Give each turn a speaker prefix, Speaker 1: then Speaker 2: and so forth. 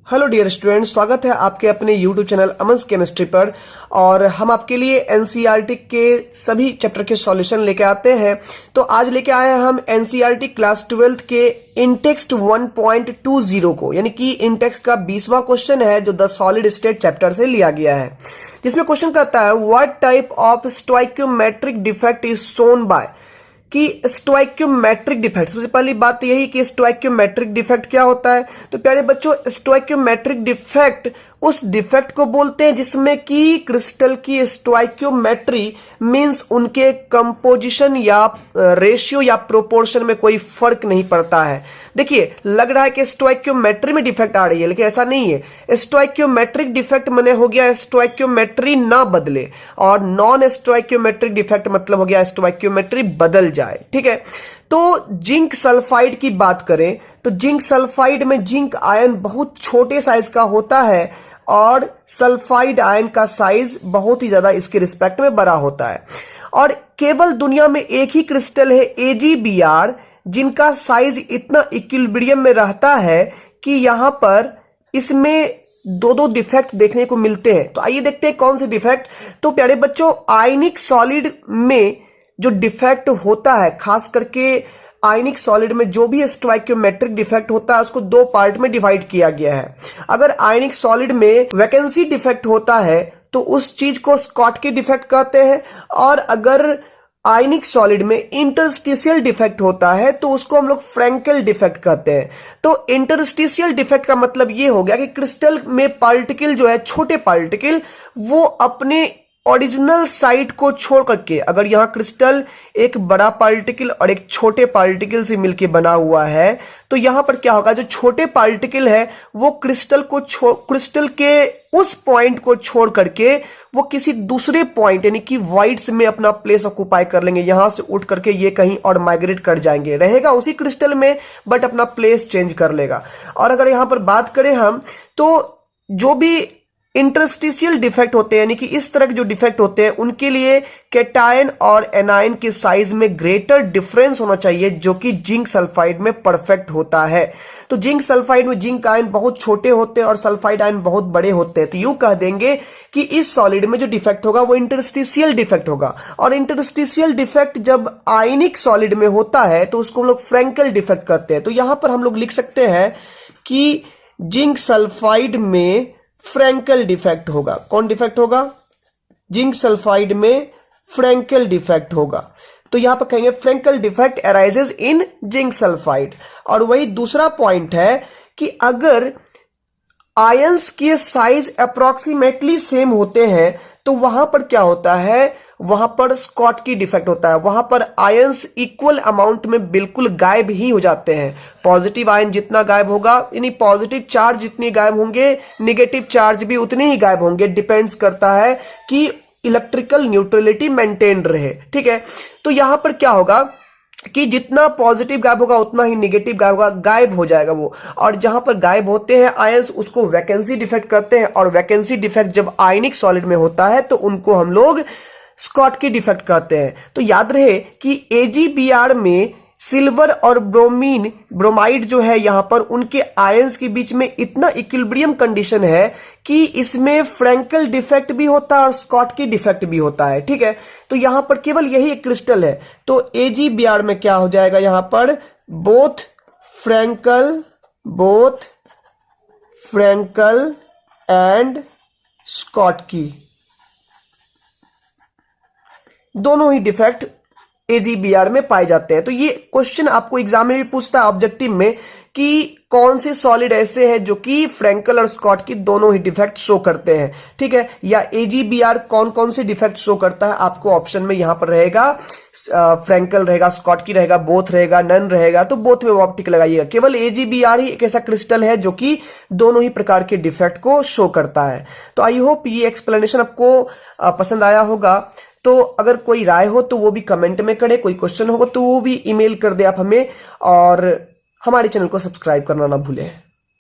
Speaker 1: Hello dear students, स्वागत है आपके अपने यूट्यूब चैनल अमन केमिस्ट्री पर। और हम आपके लिए एनसीईआरटी के सभी चैप्टर के सॉल्यूशन लेके आते हैं। तो आज लेके आए हैं हम एनसीईआरटी क्लास 12th के इंटेक्स्ट 1.20 को, यानी कि इंटेक्स्ट का 20वां क्वेश्चन है जो द सॉलिड स्टेट चैप्टर से लिया गया है, जिसमें क्वेश्चन कहता है what type of stoichiometric defect is shown by, कि स्टोइकियोमेट्रिक डिफेक्ट। सबसे पहली बात तो यही कि स्टोइकियोमेट्रिक डिफेक्ट क्या होता है। तो प्यारे बच्चों, स्टोइकियोमेट्रिक डिफेक्ट उस डिफेक्ट को बोलते हैं जिसमें कि क्रिस्टल की स्टोइकियोमेट्री मींस उनके कंपोजिशन या रेशियो या प्रोपोर्शन में कोई फर्क नहीं पड़ता है। देखिए, लग रहा है कि स्टोइकियोमेट्री में डिफेक्ट आ रही है, लेकिन ऐसा नहीं है। स्टोइकियोमेट्रिक डिफेक्ट माने हो गया स्टोइकियोमेट्री ना बदले, और नॉन स्टोइकियोमेट्रिक डिफेक्ट मतलब हो गया स्टोइकियोमेट्री बदल जाए। ठीक है। तो जिंक सल्फाइड की बात करें तो जिंक सल्फाइड में जिंक आयन बहुत छोटे साइज का होता है और सल्फाइड आयन का साइज बहुत ही ज्यादा इसके रिस्पेक्ट में बड़ा होता है। और केवल दुनिया में एक ही क्रिस्टल है AgBr जिनका साइज इतना इक्विलिब्रियम में रहता है कि यहां पर इसमें दो डिफेक्ट देखने को मिलते हैं। तो आइए देखते हैं कौन से डिफेक्ट। तो प्यारे बच्चों, आयनिक सॉलिड में जो डिफेक्ट होता है, खास करके आयनिक सॉलिड में जो भी स्टोइकियोमेट्रिक डिफेक्ट होता है उसको दो पार्ट में डिवाइड किया गया है। अगर आयनिक सॉलिड में वैकेंसी डिफेक्ट होता है तो उस चीज को स्कॉटकी डिफेक्ट कहते हैं, और अगर आयनिक सॉलिड में इंटरस्टिशियल डिफेक्ट होता है तो उसको हम लोग फ्रैंकेल डिफेक्ट कहते हैं। तो इंटरस्टिशियल डिफेक्ट का मतलब ये हो गया कि क्रिस्टल में पार्टिकल जो है, छोटे पार्टिकल, वो अपने ओरिजिनल साइट को छोड़ करके, अगर यहां क्रिस्टल एक बड़ा पार्टिकल और एक छोटे पार्टिकल से मिलके बना हुआ है तो यहां पर क्या होगा, जो छोटे पार्टिकल है वो क्रिस्टल के उस पॉइंट को छोड़ करके वो किसी दूसरे पॉइंट यानी कि वाइड्स में अपना प्लेस ऑक्यूपाई कर लेंगे। यहां से उठ करके ये कहीं और माइग्रेट कर जाएंगे, रहेगा उसी क्रिस्टल में बट अपना प्लेस चेंज कर लेगा। और अगर यहां पर बात करें हम, तो जो भी इंटरस्टिशियल डिफेक्ट होते हैं यानी कि इस तरह के जो डिफेक्ट होते हैं उनके लिए कैटायन और एनायन के साइज में ग्रेटर डिफरेंस होना चाहिए, जो कि जिंक सल्फाइड में परफेक्ट होता है। तो जिंक सल्फाइड में जिंक आयन बहुत छोटे होते हैं और सल्फाइड आयन बहुत बड़े होते हैं। तो यूं कह देंगे कि इस सॉलिड में जो डिफेक्ट होगा वो इंटरस्टिशियल डिफेक्ट होगा, और इंटरस्टिशियल डिफेक्ट जब आयनिक सॉलिड में होता है तो उसको हम लोग फ्रैंकेल डिफेक्ट कहते हैं। तो यहां पर हम लोग लिख सकते हैं कि जिंक सल्फाइड में फ्रैंकेल डिफेक्ट होगा। कौन डिफेक्ट होगा? जिंक सल्फाइड में फ्रैंकेल डिफेक्ट होगा। तो यहां पर कहेंगे फ्रैंकेल डिफेक्ट अराइजेज इन जिंक सल्फाइड। और वही दूसरा पॉइंट है कि अगर आयंस के साइज अप्रोक्सीमेटली सेम होते हैं तो वहां पर क्या होता है, वहां पर स्कॉटकी डिफेक्ट होता है। वहां पर आयंस इक्वल अमाउंट में बिल्कुल गायब ही हो जाते हैं। पॉजिटिव आयन जितना गायब होगा, यानी पॉजिटिव चार्ज जितने गायब होंगे, नेगेटिव चार्ज भी उतने ही गायब होंगे। डिपेंड्स करता है कि इलेक्ट्रिकल न्यूट्रलिटी मेंटेन रहे। ठीक है। तो यहां पर क्या होगा कि जितना पॉजिटिव गायब होगा उतना ही नेगेटिव गायब होगा, गायब हो जाएगा वो। और जहां पर गायब होते हैं आयंस उसको वैकेंसी डिफेक्ट करते हैं, और वैकेंसी डिफेक्ट जब आयनिक सॉलिड में होता है तो उनको हम लोग स्कॉटकी डिफेक्ट कहते हैं। तो याद रहे कि AgBr में सिल्वर और ब्रोमाइड जो है यहां पर उनके आयंस के बीच में इतना इक्विलिब्रियम कंडीशन है कि इसमें फ्रैंकेल डिफेक्ट भी होता है और स्कॉटकी डिफेक्ट भी होता है। ठीक है। तो यहां पर केवल यही एक क्रिस्टल है। तो AgBr में क्या हो जाएगा, यहां पर बोथ फ्रैंकेल एंड स्कॉटकी दोनों ही डिफेक्ट AgBr में पाए जाते हैं। तो ये क्वेश्चन आपको एग्जाम में भी पूछता है ऑब्जेक्टिव में कि कौन से सॉलिड ऐसे हैं जो कि फ्रैंकेल और स्कॉटकी दोनों ही डिफेक्ट शो करते हैं। ठीक है। या AgBr कौन कौन से डिफेक्ट शो करता है, आपको ऑप्शन में यहां पर रहेगा फ्रैंकेल रहेगा, स्कॉटकी रहेगा, बोथ रहेगा, नन रहेगा। तो बोथ में आप टिक लगाइएगा। केवल AgBr ही एक ऐसा क्रिस्टल है जो कि दोनों ही प्रकार के डिफेक्ट को शो करता है। तो आई होप ये एक्सप्लेनेशन आपको पसंद आया होगा। तो अगर कोई राय हो तो वो भी कमेंट में करे, कोई क्वेश्चन हो तो वो भी ईमेल कर दे आप हमें, और हमारे चैनल को सब्सक्राइब करना ना भूलें।